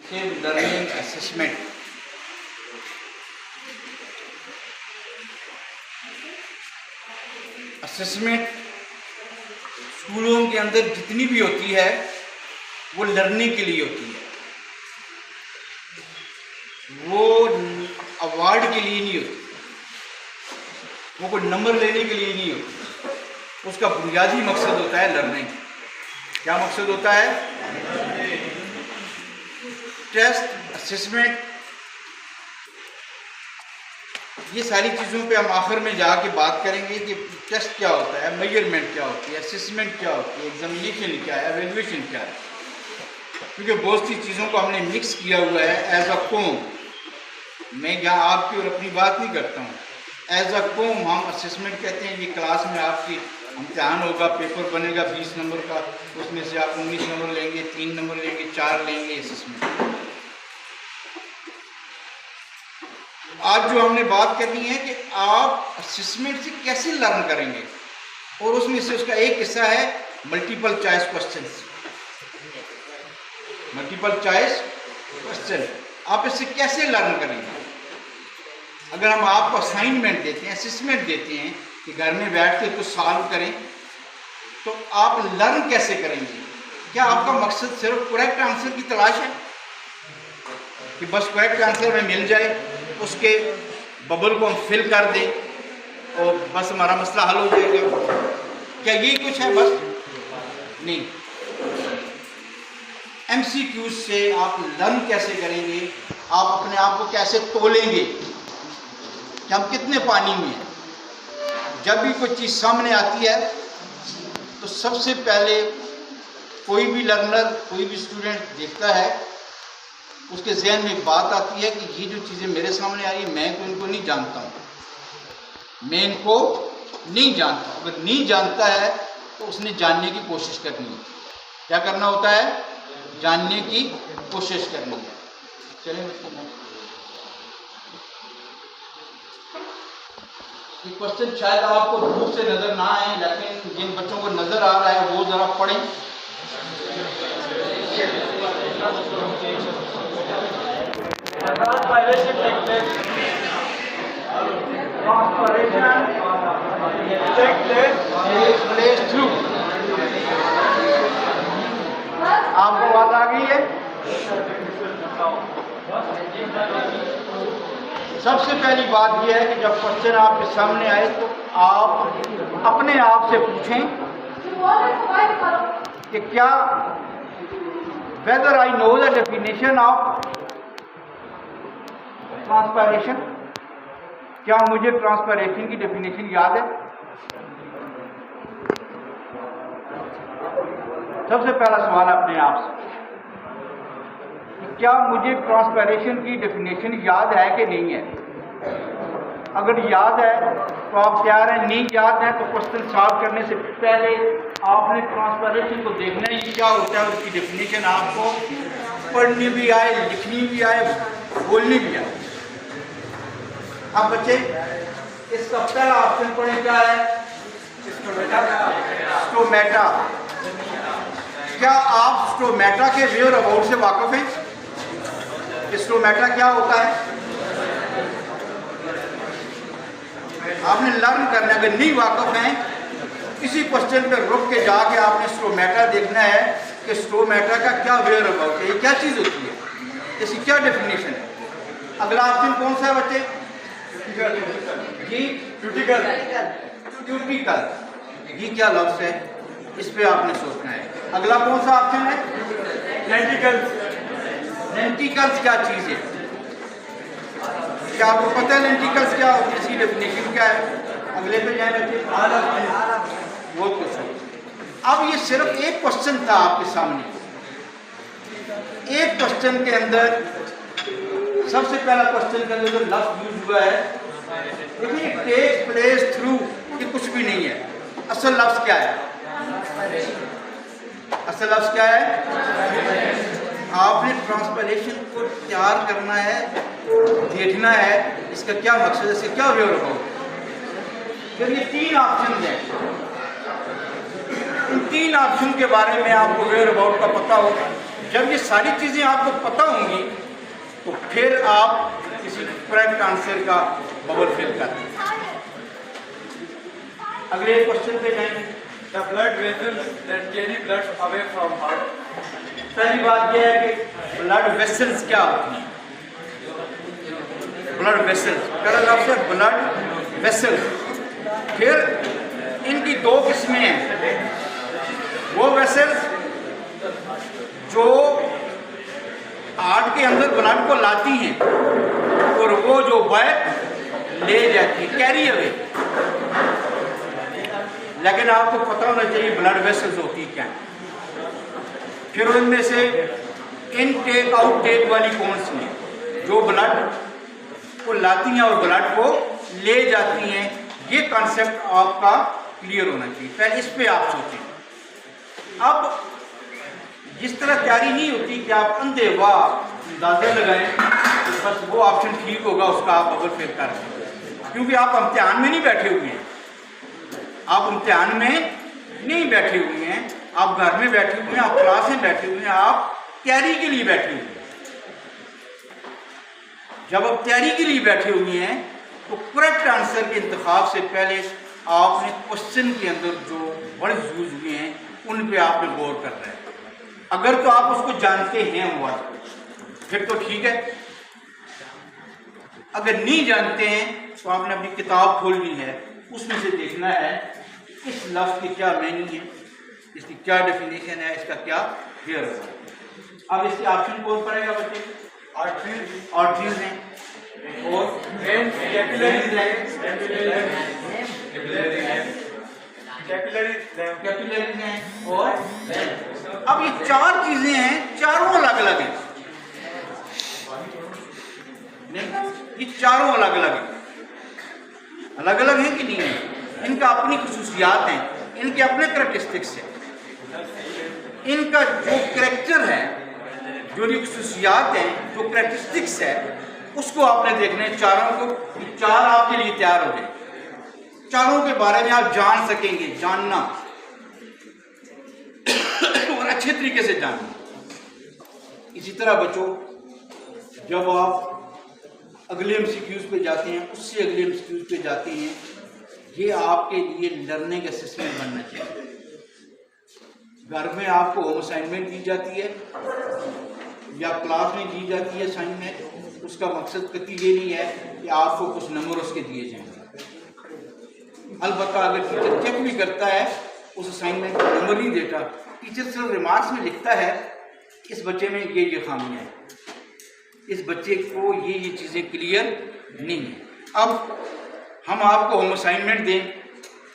Active learning assessment. Assessment स्कूलों के अंदर जितनी भी होती है वो लर्निंग के लिए होती है, वो अवार्ड के लिए नहीं होती, वो कोई नंबर लेने के लिए नहीं होती। उसका बुनियादी मकसद होता है लर्निंग। क्या मकसद होता है? टेस्ट, असेसमेंट, ये सारी चीज़ों पे हम आखिर में जाके बात करेंगे कि टेस्ट क्या होता है, मेजरमेंट क्या होती है, असेसमेंट क्या होती है, एग्जामिनेशन क्या है, एवेल्युएशन क्या है, क्योंकि बहुत सी चीज़ों को हमने मिक्स किया हुआ है एज अ कौम। मैं यहाँ आपकी और अपनी बात नहीं करता हूँ, एज अ कौम हम असेसमेंट कहते हैं। ये क्लास में आपकी इम्तिहान होगा, पेपर बनेगा 20 नंबर का, उसमें से आप 19 नंबर लेंगे, 3 नंबर लेंगे, 4 लेंगे असेसमेंट। आज जो हमने बात करनी है कि आप असेसमेंट से कैसे लर्न करेंगे, और उसमें से उसका एक हिस्सा है multiple choice questions. Multiple choice question आप इससे कैसे लर्न करेंगे? अगर हम आपको असाइनमेंट देते हैं, असेसमेंट देते हैं कि घर में बैठ के कुछ सॉल्व करें, तो आप लर्न कैसे करेंगे? क्या आपका मकसद सिर्फ करेक्ट आंसर की तलाश है कि बस करेक्ट आंसर में मिल जाए, उसके बबल को हम फिल कर दें और बस हमारा मसला हल हो जाएगा? क्या यही कुछ है? बस नहीं। MCQ से आप लर्न कैसे करेंगे? आप अपने आप को कैसे तोलेंगे कि हम कितने पानी में हैं? जब भी कोई चीज़ सामने आती है तो सबसे पहले कोई भी लर्नर, कोई भी स्टूडेंट देखता है, उसके जहन में एक बात आती है कि ये जो चीज़ें मेरे सामने आ रही है, मैं तो इनको नहीं जानता हूँ, मैं इनको नहीं जानता। अगर नहीं जानता है तो उसने जानने की कोशिश करनी है। क्या करना होता है? जानने की कोशिश करनी है। चलिए ये क्वेश्चन शायद आपको दूर से नजर ना आए, लेकिन जिन बच्चों को नजर आ रहा है वो जरा पढ़ें। आपको बात आ गई है? सबसे पहली बात यह है कि जब क्वेश्चन आपके सामने आए तो आप अपने आप से पूछें कि क्या whether I know the definition of transpiration, क्या मुझे ट्रांसपैरेशन की डेफिनेशन याद है? सबसे पहला सवाल अपने आप से, क्या मुझे ट्रांसपैरेशन की डेफिनेशन याद है कि नहीं है? अगर याद है तो आप तैयार हैं, नहीं याद है तो क्वेश्चन सॉल्व करने से पहले आपने ट्रांसपैरेशन को देखना है क्या होता है, उसकी डेफिनेशन आपको पढ़नी भी आए, लिखनी भी आए, बोलनी भी आए। अब बच्चे इसका पहला ऑप्शन पढ़ें, क्या है? स्टोमेटा। क्या आप स्टोमेटा के वे और अबाउट से वाकिफ हैं? स्टोमेटा क्या होता है? आपने लर्न करना, अगर नहीं वाकिफ हैं इसी क्वेश्चन पे रुक के जाके आपने स्टोमेटा देखना है कि स्टोमेटा का क्या वे और अबाउट है, ये क्या चीज़ होती है, इसकी क्या डेफिनेशन है। अगला ऑप्शन कौन सा है बच्चे? जी क्यूटिकल। क्यूटिकल ये क्या लफ्ज़ है, इस पे आपने सोचना है। अगला कौन सा ऑप्शन है? लेंटिकल्स। लेंटिकल्स क्या चीज़ है? क्या आपको पता है लेंटिकल्स क्या होती है, इसकी डेफिनेशन क्या है? अगले पे जाए बच्चे। बहुत कुछ। अब ये सिर्फ एक क्वेश्चन था आपके सामने, एक क्वेश्चन के अंदर सबसे पहला क्वेश्चन के अंदर जो लफ्ज़ यूज हुआ है, देखिए टेक प्लेस थ्रू, ये कुछ भी नहीं है। असल लफ्ज़ क्या है? असल लफ्ज़ क्या है? आपने ट्रांसपैरेशन को तैयार करना है, देखना है इसका क्या मकसद है, इसका क्या व्यवहार हो। फिर ये 3 ऑप्शन हैं, इन 3 ऑप्शन के बारे में आपको वेयर अबाउट का पता हो जब ये सारी चीज़ें आपको पता होंगी तो फिर आप किसी करेक्ट आंसर का बबल फिल करते हैं। अगले क्वेश्चन पे जाएंगे। The blood vessels that carry blood away from heart. पहली बात यह है कि ब्लड वेसल्स क्या होती हैं। ब्लड वेसल्स, पहला लफ्ज़ है ब्लड वेसल्स। फिर इनकी दो किस्में हैं। वो वेसल्स जो हार्ट के अंदर ब्लड को लाती हैं और वो जो बैक ले जाती है, कैरी अवे। लेकिन आपको पता होना चाहिए ब्लड वेसल्स होती क्या है। फिर उनमें से इनटेक आउटटेक वाली कौन सी है, जो ब्लड को लाती हैं और ब्लड को ले जाती हैं। ये कॉन्सेप्ट आपका क्लियर होना चाहिए, पहले इस पे आप सोचें। अब जिस तरह तैयारी नहीं होती कि आप अंधे वाह अंदाजा लगाएं तो बस वो ऑप्शन ठीक होगा, उसका आप अगर फिर कर दें, क्योंकि आप इम्तिहान में नहीं बैठे हुए हैं। आप इम्तिहान में नहीं बैठे हुए हैं, आप घर में बैठे हुए हैं, आप क्लास में बैठे हुए हैं, आप तैयारी के लिए बैठे हुए हैं। जब आप तैयारी के लिए बैठे हुए हैं तो करेक्ट आंसर के इंतखाब से पहले आपने क्वेश्चन के अंदर जो वर्ड यूज हुए हैं उन पे आपने गौर करना है। अगर तो आप उसको जानते हैं वर्ड फिर तो ठीक है, अगर नहीं जानते हैं तो आपने अपनी किताब खोलनी है, उसमें से देखना है इस लफ्ज़ की क्या मीनिंग है, इसकी क्या डेफिनेशन है, इसका क्या फेयर है। अब इसके ऑप्शन कौन पड़ेगा बच्चे? आर्टरीज हैं और कैपिलरीज हैं और अब ये चार चीजें हैं, चारों अलग अलग हैं। ये चारों अलग अलग हैं, अलग अलग हैं कि नहीं है? इनका अपनी खुसूसियात हैं, इनके अपने करैक्टरिस्टिक्स हैं। इनका जो करैक्टर है, जो खुसूसियात हैं, जो करैक्टरिस्टिक्स है, उसको आपने देखना है चारों को। चार आपके लिए तैयार हो गए, चारों के बारे में आप जान सकेंगे, जानना और अच्छे तरीके से जानना। इसी तरह बच्चों, जब आप अगले एमसीक्यूज पे जाते हैं, उससे अगले एमसीक्यूज पे जाते हैं, ये आपके लिए लर्निंग असेसमेंट बनना चाहिए। घर में आपको होम असाइनमेंट दी जाती है या क्लास में दी जाती है असाइनमेंट, उसका मकसद कतई ये नहीं है कि आपको कुछ नंबर उसके दिए जाएंगे। अलबत्ता अगर टीचर चेक भी करता है, उस असाइनमेंट को नंबर नहीं देता, टीचर सिर्फ रिमार्क्स में लिखता है इस बच्चे में ये खामियाँ हैं, इस बच्चे को ये चीज़ें क्लियर नहीं है। अब हम आपको होम असाइनमेंट दें,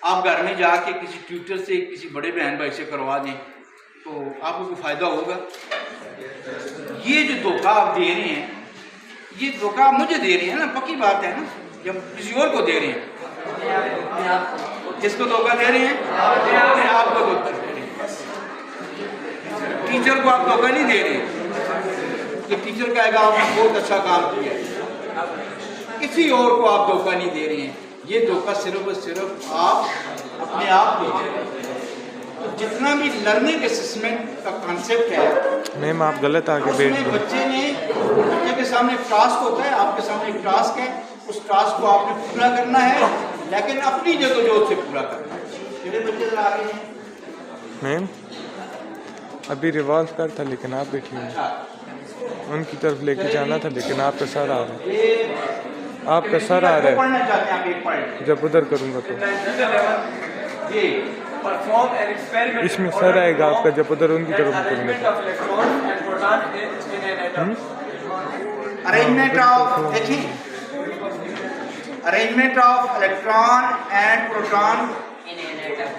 आप घर में जाके किसी ट्यूटर से, किसी बड़े बहन भाई से करवा दें, तो आपको कोई फ़ायदा होगा? ये जो धोखा आप दे रहे हैं, ये धोखा आप मुझे दे रहे हैं ना, पक्की बात है ना, जब किसी और को दे रहे हैं। किसको धोखा दे रहे हैं? आपको धोखा दे रहे हैं। टीचर को आप धोखा नहीं दे रहे कि टीचर कहेगा आपने बहुत अच्छा काम किया, किसी और को आप धोखा नहीं दे रहे हैं। ये धोखा सिर्फ और सिर्फ आप अपने आप को दे रहे हैं। तो जितना भी लर्निंग असेसमेंट का कॉन्सेप्ट है, मैम आप गलत आगे बैठ गए। बच्चे के सामने एक टास्क होता है, आपके सामने एक टास्क है, उस टास्क को आपने पूरा करना है, लेकिन अपनी जद्दोजहद से पूरा करना है। मेरे बच्चे आगे हैं मैम, अभी रिवॉल्व कर था लेकिन आप बैठी हैं, उनकी तरफ लेके जाना था लेकिन आपका सर आ रहा है, आपका सर आ रहा है। जब उधर करूँगा तो इसमें सर आएगा आपका, जब उधर उनकी तरफ करूँगा। अरेंजमेंट ऑफ, देखिए, arrangement of electron and proton in an atom.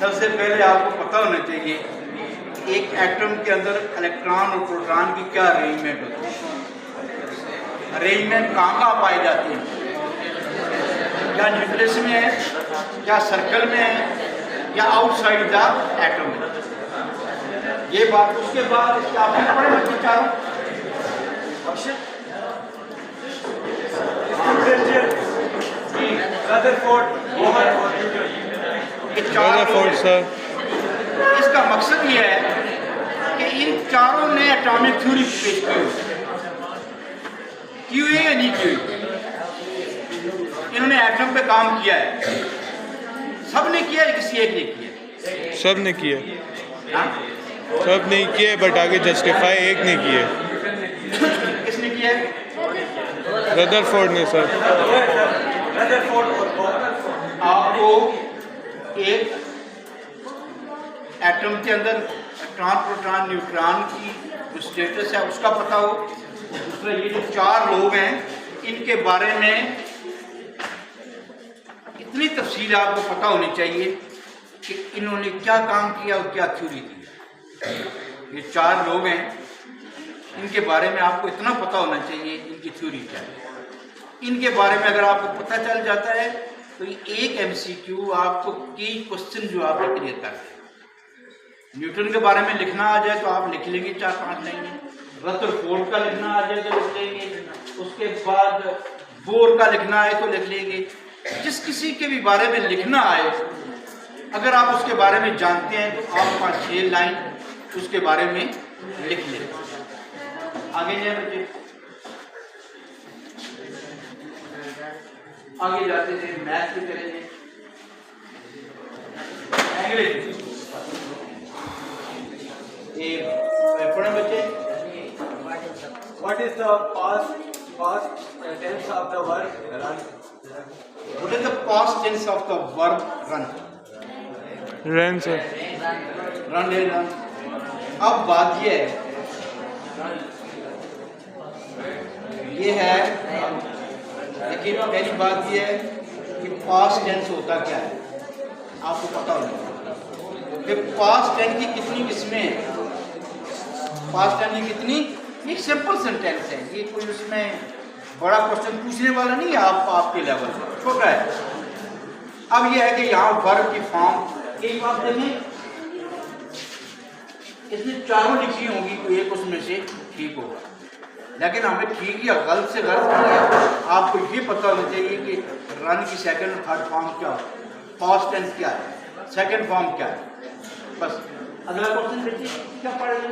सबसे पहले आपको पता होना चाहिए एक एटम के अंदर इलेक्ट्रॉन और प्रोटॉन की क्या अरेंजमेंट होती है। अरेंजमेंट कहाँ पाई जाती है? या न्यूक्लियस में है, या सर्कल में है, या आउटसाइड द एटम में। ये बात, उसके बाद इसके आपने पढ़े बच्चे चारों ये चार लोग रदरफोर्ड हैं। सर, इसका मकसद ये है कि इन चारों ने एटॉमिक थ्योरी पेश की हुई है या नहीं की हुई। इन्होंने एटम पे काम किया है, सब ने किया है, किसी एक ने किया सब ने किए, है? हाँ? सब नहीं किए, बट आगे जस्टिफाई एक ने किए, किसने किया है? रदरफोर्ड ने सर। आपको एक एटम के अंदर इलेक्ट्रॉन, प्रोटॉन, न्यूट्रॉन की जो स्टेटस है उसका पता हो। दूसरा, ये जो चार लोग हैं इनके बारे में इतनी तफसील आपको पता होनी चाहिए कि इन्होंने क्या काम किया और क्या थ्योरी दी। ये चार लोग हैं, इनके बारे में आपको इतना पता होना चाहिए इनकी थ्योरी क्या है। इनके बारे में अगर आपको पता चल जाता है तो एक MCQ आपको कई क्वेश्चन जो आप क्लियर कर दें। न्यूटन के बारे में लिखना आ जाए तो आप लिख लेंगे 4-5 लाइनें, रदरफोर्ड का लिखना आ जाए तो लिख लेंगे, उसके बाद बोर का लिखना है तो लिख लेंगे। जिस किसी के भी बारे में लिखना आए, अगर आप उसके बारे में जानते हैं तो आप 5-6 लाइन उसके बारे में लिख लें। आगे जाए बच्चे, आगे जाते थे, मैथ भी करेंगे, इंग्लिश पढ़े बच्चे। What is the past tense of the verb run? What is the past tense of the verb run? Run sir, run है, रन। अब बात ये है, देखिए पहली बात ये है कि पास्ट टेंस होता क्या है, आपको पता होगा कि पास्ट टेंस की कितनी किस्में हैं। पास्ट टेंस की कितनी, एक सिंपल सेंटेंस है, ये कोई उसमें बड़ा क्वेश्चन पूछने वाला नहीं है, आपके लेवल पर छोटा है। अब ये है कि यहाँ वर्ब की फॉर्म एक बात देखें, इसने चारों लिखी होंगी, तो एक उसमें से ठीक होगा, लेकिन हमें ठीक या गलत से गलत नहीं है। आपको ये पता होना चाहिए कि रन की सेकंड थर्ड फॉर्म क्या हो, पास्ट टेंस क्या है, सेकंड फॉर्म क्या है। बस अगला क्वेश्चन देखिए, क्या पढ़ेंगे,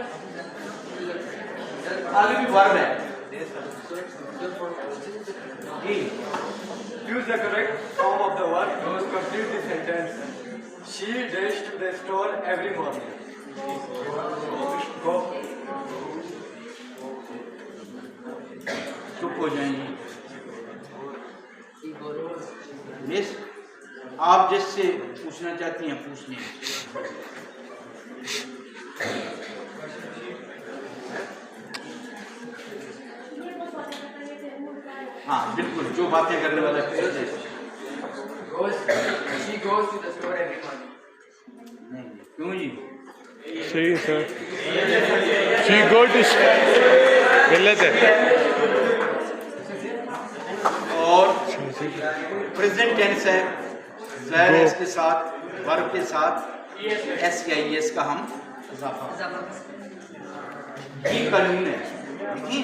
आगे भी वर्ब है जी। Choose the correct form of the verb to complete the sentence. She dash to the store every morning. Go. चुप हो जाएंगे। मिस, आप जिससे पूछना चाहती हैं पूछ लें। हाँ बिल्कुल, जो बातें करने वाला है। She goes to the store every morning. नहीं, क्यों जी? सही है सर, शी गो टू, गलत है। और प्रेजेंट टेंस है, ज़ाहिर है इसके साथ वर्ब के साथ SEIS का हम इजाफा, ये कानून है। देखिए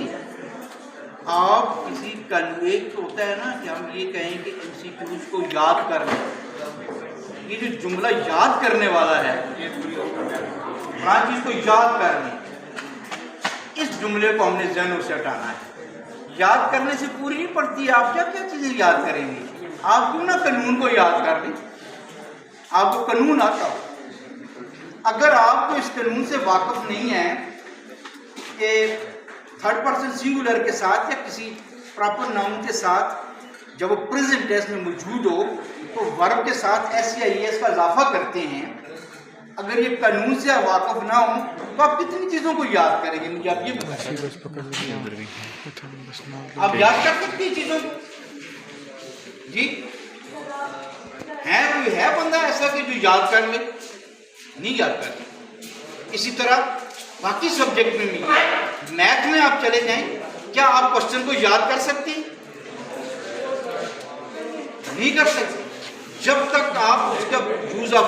आप किसी कानून, एक तो होता है ना कि हम ये कहें कि MCQs को याद कर लें, ये जो जुमला याद करने वाला है, हर चीज को याद कर लें, इस जुमले को हमने ज़हनों से हटाना है। याद करने से पूरी नहीं पड़ती, आप क्या क्या चीजें याद करेंगे, आप क्यों ना कानून को याद कर लें, आपको कानून आता हो। अगर आपको इस कानून से वाकिफ नहीं है कि थर्ड पर्सन सिंगुलर के साथ या किसी प्रॉपर नाउन के साथ जब वो प्रेजेंट टेंस में मौजूद हो तो वर्ब के साथ SEIS का इजाफा करते हैं, अगर ये कानून से वाकिफ ना हो तो आप कितनी चीज़ों को याद करेंगे, मुझे आप ये बताइए। आप याद कर सकती हैं चीज़ों को जी? है कोई है बंदा ऐसा कि जो याद कर ले? नहीं याद कर। इसी तरह बाकी सब्जेक्ट में भी, मैथ में आप चले जाएं, क्या आप क्वेश्चन को याद कर सकते हैं? नहीं कर सकते जब तक आप उसका use of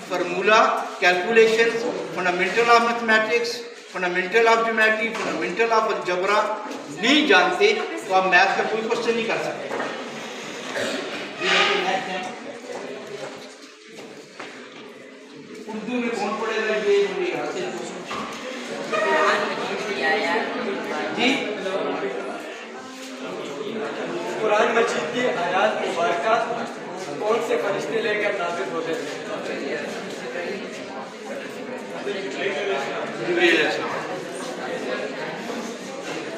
formula, calculation, fundamental of mathematics, fundamental of geometry, fundamental of algebra नहीं जानते तो आप मैथ का कोई क्वेश्चन नहीं कर सकते। फरिश्ते लेकर नाज़िल होते थे।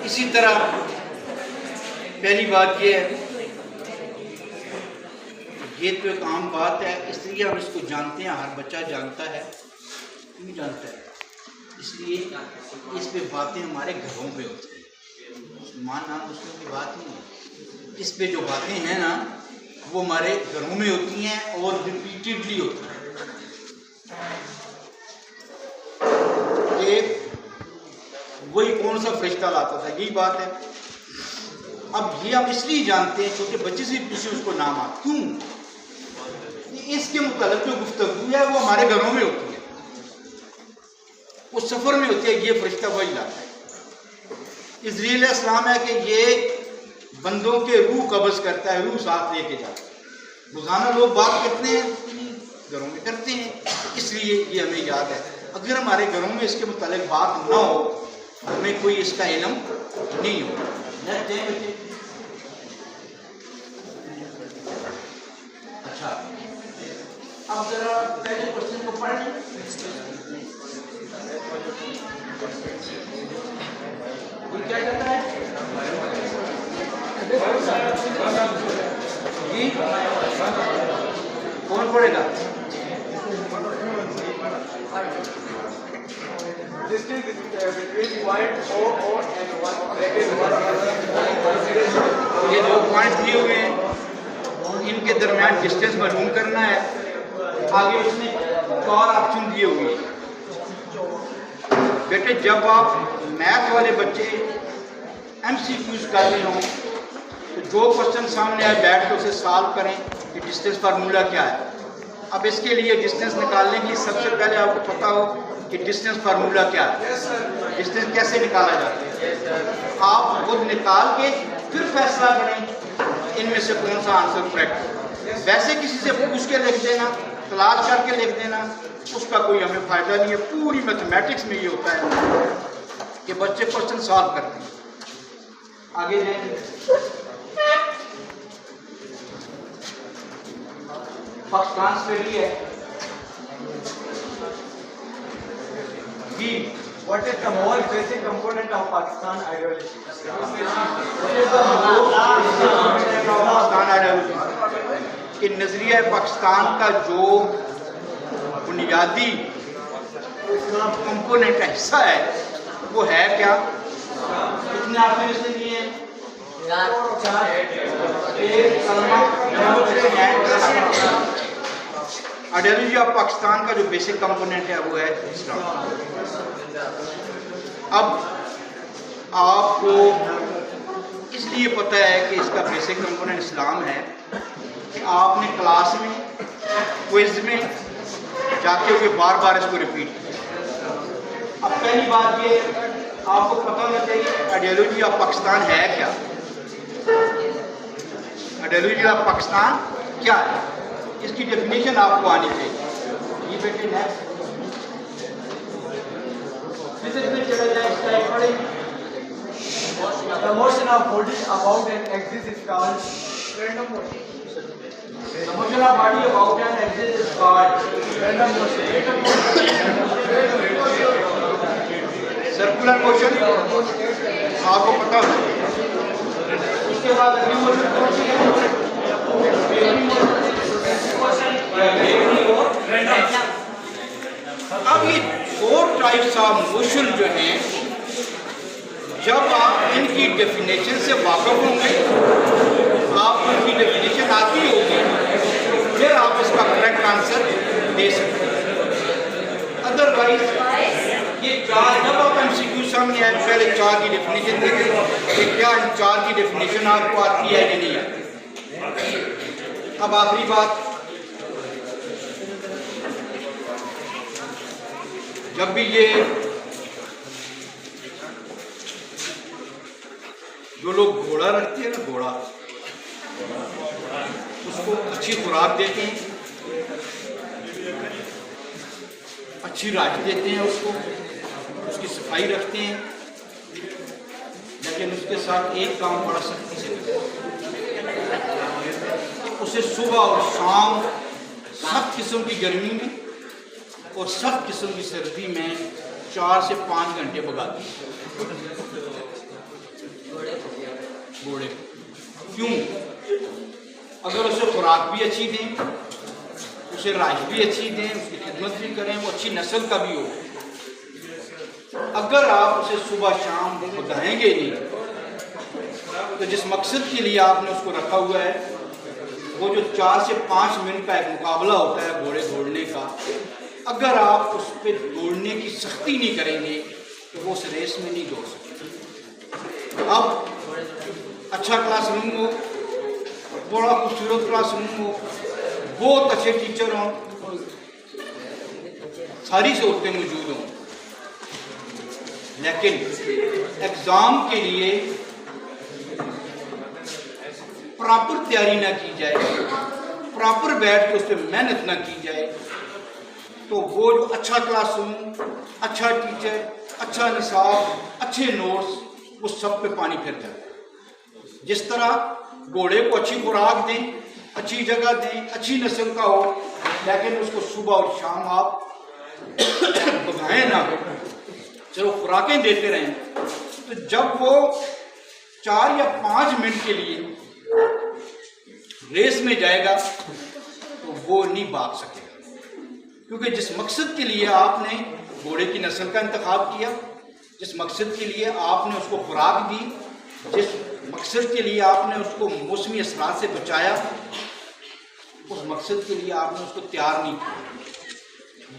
इसी तरह पहली बात ये है, ये तो एक आम बात है, इसलिए हम इसको जानते हैं, हर बच्चा जानता है, क्यों जानता है? इसलिए इस पे बातें हमारे घरों पे होती हैं, मान नाम दूसरों की बात नहीं है। इस पे जो बातें हैं ना, वो हमारे घरों में होती हैं और रिपीटेडली होती हैं। वही कौन सा फरिश्ता लाता था, यही बात है। अब ये हम इसलिए जानते हैं क्योंकि बच्चे से पूछे उसको नाम आ, क्यों? इसके मुताबिक जो गुफ्तगू है वो हमारे घरों में होती है, वो सफर में होती है, ये फरिश्ता वही लाता है। इज़राइल इस्लाम है कि ये बंदों के रूह कब्ज़ करता है, रूह साथ लेके जाता है। रोज़ाना लोग बात करते हैं, घरों में करते हैं, इसलिए ये हमें याद है। अगर हमारे घरों में इसके मुताबिक बात ना हो, हमें कोई इसका इल्म नहीं हो। अच्छा, अब जरा पहले क्वेश्चन को पढ़ लें। ये क्या कहता है जी? कौन पढ़ेगा? Distance between point O and 1. ये जो पॉइंट दिए हुए हैं, इनके दरमियान डिस्टेंस मालूम करना है। आगे उसने और ऑप्शन दिए हुए हैं। बेटे, जब आप मैथ वाले बच्चे MCQs कर रहे हों तो जो क्वेश्चन सामने आए बैठ के उसे सॉल्व करें कि डिस्टेंस फार्मूला क्या है। अब इसके लिए डिस्टेंस निकालने की सबसे पहले आपको पता हो कि डिस्टेंस फार्मूला क्या है, डिस्टेंस कैसे निकाला जाता है। आप खुद निकाल के फिर फैसला करें इनमें से कौन सा आंसर करेक्ट है। वैसे किसी से पूछ के लिख देना, तलाश करके लिख देना, उसका कोई हमें फ़ायदा नहीं है। पूरी मैथमेटिक्स में ये होता है कि बच्चे क्वेश्चन सॉल्व करते हैं। आगे जाएंगे। पाकिस्तान स्टडी है जी। What is the most basic component of Pakistan ideology? Pakistan ideology कि नजरिया पाकिस्तान का जो बुनियादी कंपोनेंट हिस्सा है वो है क्या? कितने आपने इसने दिए हैं? आइडियोलॉजी ऑफ पाकिस्तान का जो बेसिक कंपोनेंट है वो है इस्लाम। अब आपको इसलिए पता है कि इसका बेसिक कंपोनेंट इस्लाम है कि आपने क्लास में, क्विज में जाते हुए बार बार इसको रिपीट किया। अब पहली बात ये आपको पता होना चाहिए आइडियोलॉजी ऑफ पाकिस्तान है क्या। आइडियोलॉजी ऑफ पाकिस्तान क्या है, इसकी डेफिनेशन आपको आनी चाहिए। ये बेटे नेक्स्ट में चला जाए, स्लाइड पढ़ेंगे। The motion of body about an axis is called random motion. The motion of body about an axis is called Random motion. Circular motion, आपको पता है। उसके बाद अगली मोशन कौन सी है? अब ये 4 टाइप्स ऑफ मोशन जो हैं, जब आप इनकी डेफिनेशन से वाकिफ होंगे, आप उनकी डेफिनेशन आती होगी, फिर आप इसका करेक्ट आंसर दे सकते हैं। अदरवाइज ये 4 जब आप MCQ सामने आए पहले 4 की डेफिनेशन देखें कि क्या इन 4 की डेफिनेशन आपको आती है कि नहीं आती। अब आखिरी बात, जब भी ये जो लोग घोड़ा रखते हैं ना, घोड़ा, उसको अच्छी खुराक देते हैं, अच्छी राख देते हैं, उसकी सफाई रखते हैं, लेकिन उसके साथ एक काम बड़ा सख्ती से करते हैं, उसे सुबह और शाम सख्त किस्म की गर्मी में और सख्त किस्म की सर्दी में 4 से 5 घंटे भगाती है घोड़े। क्यों? अगर उसे खुराक भी अच्छी दें, उसे राइश भी अच्छी दें, उसकी खिदमत भी करें, वो अच्छी नस्ल का भी हो, अगर आप उसे सुबह शाम भगाएंगे नहीं, तो जिस मकसद के लिए आपने उसको रखा हुआ है, वो जो 4 से 5 मिनट का एक मुकाबला होता है घोड़े दौड़ने का, अगर आप उस पर दौड़ने की सख्ती नहीं करेंगे तो वो उस रेस में नहीं दौड़ सकते। अब अच्छा क्लासरूम हो, बड़ा खूबसूरत क्लासरूम हो, बहुत अच्छे टीचर हों, सारी सहूलतें मौजूद हों, लेकिन एग्ज़ाम के लिए प्रॉपर तैयारी ना की जाए, प्रॉपर बैठ के उस पर मेहनत ना की जाए, तो वो जो अच्छा क्लासरूम, अच्छा टीचर, अच्छा निसाब, अच्छे नोट्स, वो सब पे पानी फिर जाता है। जिस तरह घोड़े को अच्छी खुराक दें, अच्छी जगह दें, अच्छी नस्ल का हो, लेकिन उसको सुबह और शाम आप भगाएं ना, चलो खुराकें देते रहें, तो जब वो 4 या 5 मिनट के लिए रेस में जाएगा तो वो नहीं भाग सकेगा, क्योंकि जिस मकसद के लिए आपने घोड़े की नस्ल का इंतखाब किया, जिस मकसद के लिए आपने उसको खुराक दी, जिस मकसद के लिए आपने उसको मौसमी असरात से बचाया, उस मकसद के लिए आपने उसको तैयार नहीं किया।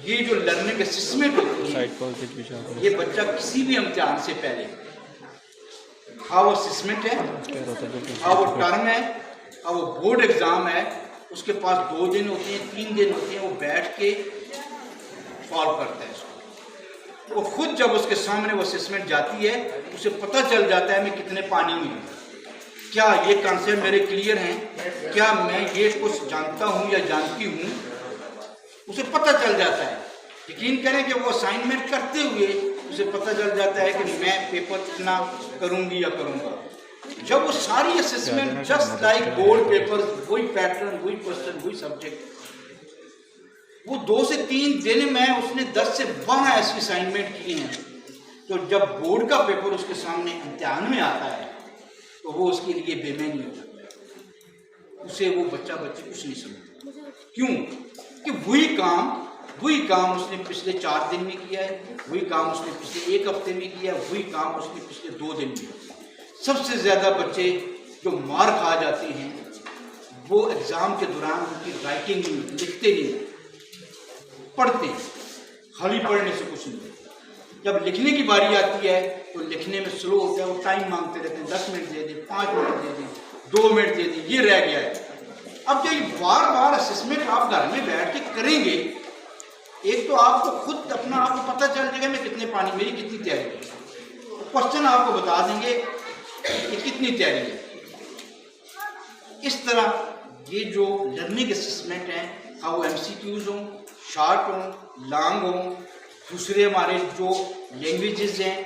ये जो लर्निंग असेसमेंट होती है, ये बच्चा किसी भी इम्तिहान से पहले, हाँ वो असेसमेंट है, हाँ वो टर्म है, हाँ वो बोर्ड एग्ज़ाम है, उसके पास 2 दिन होते हैं, 3 दिन होते हैं, वो बैठ के सॉल्व करता है इसको। वो खुद जब उसके सामने वो असेसमेंट जाती है, उसे पता चल जाता है मैं कितने पानी में हूँ, क्या ये कॉन्सेप्ट मेरे क्लियर हैं, क्या मैं ये कुछ जानता हूँ या जानती हूँ, उसे पता चल जाता है। यकीन करें कि वो असाइनमेंट करते हुए उसे पता चल जाता है कि मैं पेपर कितना करूँगी या करूँगा। जब वो सारी assessment just like board paper, वही पैटर्न, वही क्वेश्चन, वही सब्जेक्ट, वो 2 से 3 दिन में उसने 10 से 12 ऐसे असाइनमेंट किए हैं, तो जब बोर्ड का पेपर उसके सामने इम्तिहान में आता है तो वो उसके लिए बेमैनी हो जाता है, उसे वो बच्चा कुछ नहीं समझता। क्यों? कि वही काम उसने पिछले 4 दिन में किया है, वही काम उसने पिछले 1 हफ्ते में किया है, वही काम उसने पिछले 2 दिन में किया। सबसे ज़्यादा बच्चे जो मार खा जाते हैं वो एग्ज़ाम के दौरान उनकी राइटिंग नहीं, लिखते नहीं, पढ़ते हैं, खाली पढ़ने से कुछ नहीं। जब लिखने की बारी आती है तो लिखने में स्लो होता है, वो टाइम मांगते रहते हैं, 10 मिनट दे दें, 5 मिनट दे दें, 2 मिनट दे दें, ये रह गया है। अब जब ये बार बार असेसमेंट आप घर में बैठ के करेंगे, एक तो आपको खुद अपना आपको पता चल जाएगा मैं कितने पानी, मेरी कितनी तैयारी है, क्वेश्चन आपको बता देंगे कि कितनी तैयारी है। इस तरह ये जो लर्निंग असेसमेंट हैं, हाँ वो MCQs हों, शॉर्ट हों, लॉन्ग हों, दूसरे हमारे जो लैंग्वेजेस हैं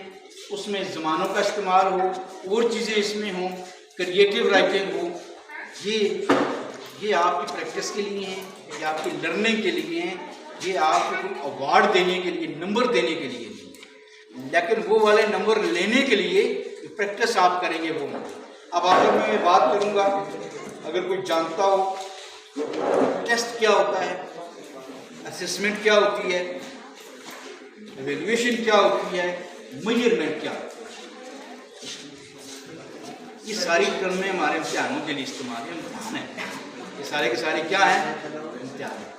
उसमें ज़मानों का इस्तेमाल हो, और चीज़ें इसमें हों, क्रिएटिव राइटिंग हो, ये आपकी प्रैक्टिस के लिए हैं, ये आपकी लर्निंग के लिए हैं, ये आपको कोई अवार्ड देने के लिए, नंबर देने के लिए नहीं, लेकिन वो वाले नंबर लेने के लिए प्रैक्टिस आप करेंगे वो। अब आगे मैं बात करूँगा, अगर कोई जानता हो टेस्ट क्या होता है, असेसमेंट क्या होती है, एवेल्युएशन क्या होती है, मेजरमेंट क्या होती है, ये सारी टर्में हमारे इम्तिहानों के लिए इस्तेमाल है, इम्तिहान है, ये सारे के सारे क्या हैं, इम्तिहान है।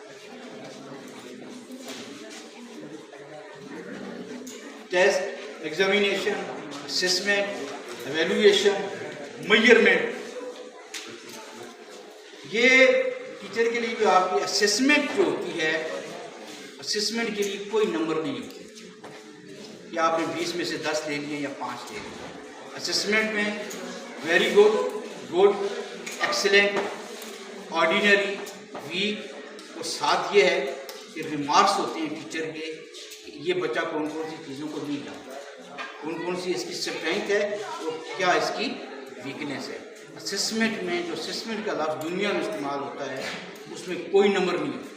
Test, examination, assessment, evaluation, measurement, ये टीचर के लिए भी आपकी असेसमेंट जो होती है, असेसमेंट के लिए कोई नंबर नहीं होती कि आपने 20 में से 10 ले लिए या 5 ले लिए। असेसमेंट में very good, good, excellent, ordinary, weak, और साथ ये है कि रिमार्क्स होते हैं टीचर के कि ये बच्चा कौन कौन सी चीज़ों को नहीं जानता, कौन कौन सी इसकी स्ट्रेंथ है और क्या इसकी वीकनेस है। असेसमेंट में जो असेसमेंट का लफ्ज़ दुनिया में इस्तेमाल होता है उसमें कोई नंबर नहीं होता,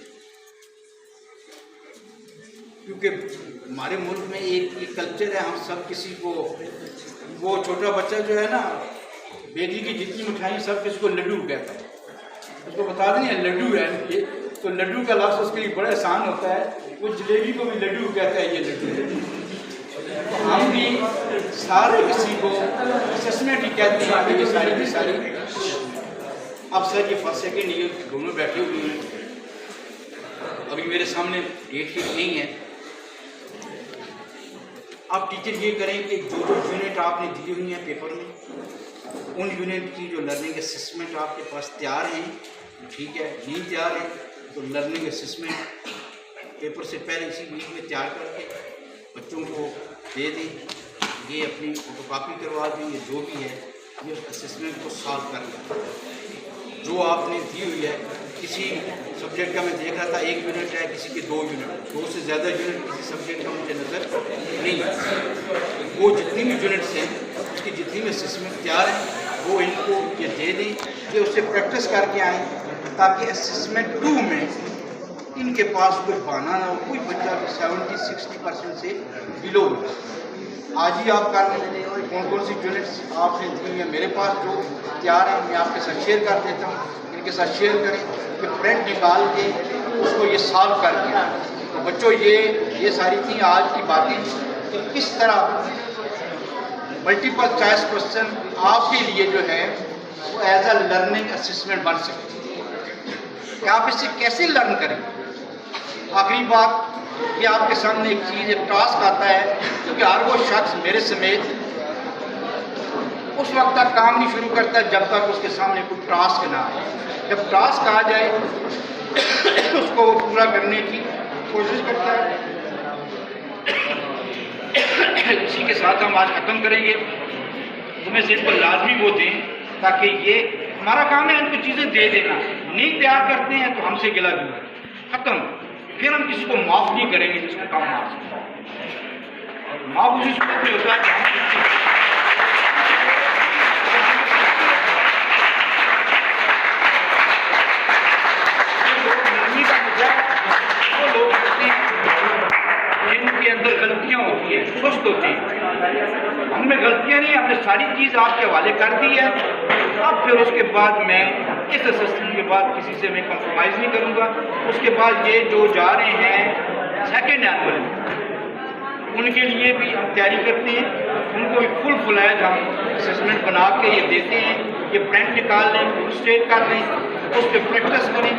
क्योंकि हमारे मुल्क में एक ये कल्चर है, हम सब किसी को, वो छोटा बच्चा जो है ना, बेटी की जितनी मिठाई सब किसी को लड्डू कहता है, उसको बता दें लड्डू है ये, तो लड्डू का लफ्ज़ उसके लिए बड़ा आसान होता है, वो जलेबी को भी लड्डू कहता है, ये लड्डू। तो हम भी सारे किसी को असेसमेंट ही कहते हैं कि ये सारी की सारी। अब सर ये फर्स्ट सेकेंड ईयर दोनों बैठे हुए हैं, अभी मेरे सामने डेट शीट नहीं है। अब टीचर ये करें कि जो जो यूनिट आपने दी हुई हैं पेपर में, उन यूनिट की जो लर्निंग असेसमेंट आपके पास तैयार हैं, ठीक है, नहीं तैयार है तो लर्निंग असेसमेंट पेपर से पहले इसी वीक में तैयार करके बच्चों को दे दें, ये अपनी फोटोकॉपी करवा दें, ये जो भी है ये असेसमेंट को सॉल्व कर लें। जो आपने दी हुई है, किसी सब्जेक्ट का मैं देख रहा था 1 यूनिट है, किसी के 2 यूनिट, 2 से ज़्यादा यूनिट किसी सब्जेक्ट का मुझे नज़र नहीं है। वो जितनी भी यूनिट्स हैं उसकी जितनी भी असेसमेंट तैयार है वो इनको ये दे दें, ये उससे प्रैक्टिस करके आएँ, ताकि असेसमेंट 2 में इनके पास कोई बहाना ना हो, कोई बच्चा भी 70-60% से बिलो हो। आज ही आप कर लें कौन कौन सी यूनिट्स आपने दी हैं, मेरे पास जो तैयार है मैं आपके साथ शेयर कर देता हूँ, इनके साथ शेयर करें कि प्रिंट निकाल के उसको ये सॉल्व करके। तो बच्चों ये सारी थी आज की बातें कि किस तरह मल्टीपल चॉइस क्वेश्चन आपके लिए जो है वो एज अ लर्निंग असेसमेंट बन सकते हैं कि आप इससे कैसे लर्न करें। आखिरी बात ये आपके सामने एक चीज़, एक टास्क आता है, क्योंकि हर वो शख्स मेरे समेत उस वक्त तक काम नहीं शुरू करता जब तक उसके सामने कोई टास्क ना आए। जब टास्क आ जाए उसको वो पूरा करने की कोशिश करता है। इसी के साथ हम आज ख़त्म करेंगे। तुम्हें से इनको लाजमी वो दें ताकि ये हमारा काम है, इनको चीज़ें दे देना। नहीं तैयार करते हैं तो हमसे गिला जुला, ख़त्म। फिर हम किसी को माफ़ नहीं करेंगे जिसको काम माफ़ उसी सूरत में होता है इनके अंदर गलतियाँ होती हैं, सुस्त होती हैं। हमने गलतियाँ नहीं, हमने सारी चीज़ आपके हवाले कर दी है। अब फिर उसके बाद मैं इस असेसमेंट के बाद किसी से मैं कंप्रोमाइज़ नहीं करूँगा। उसके बाद ये जो जा रहे हैं सेकेंड एनुअल में, उनके लिए भी हम तैयारी करते हैं, उनको भी फुल फ्लैज हम असेसमेंट बना के ये देते हैं। ये प्रिंट निकाल लें, स्टेट कर लें, उस पर प्रैक्टिस करें।